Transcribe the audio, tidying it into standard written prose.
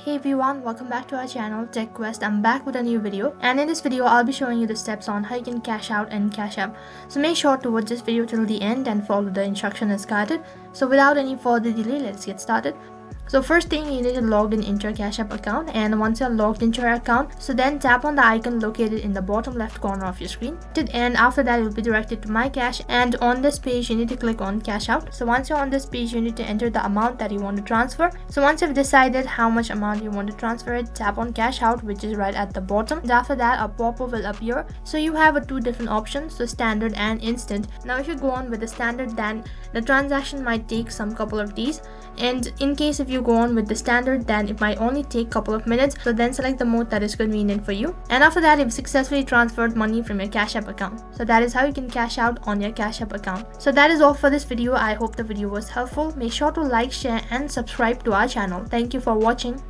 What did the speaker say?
Hey everyone, welcome back to our channel Tech Quest. I'm back with a new video, and in this video I'll be showing you the steps on how you can cash out in CashApp. So make sure to watch this video till the end and follow the instruction as guided. So without any further delay, let's get started. So first thing, you need to log in into your CashApp account, and once you're logged into your account, so then tap on the icon located in the bottom left corner of your screen, and after that you'll be directed to My Cash, and on this page you need to click on Cash Out. So once you're on this page, you need to enter the amount that you want to transfer. So once you've decided how much amount you want to transfer it, tap on Cash Out, which is right at the bottom, and after that a pop-up will appear. So you have two different options, so standard and instant. Now if you go on with the standard, then the transaction might take some couple of days, and in case if you go on with the standard, then it might only take couple of minutes. So then select the mode that is convenient for you, and after that you've successfully transferred money from your CashApp account. So that is how you can cash out on your CashApp account. So that is all for this video. I hope the video was helpful. Make sure to like, share and subscribe to our channel. Thank you for watching.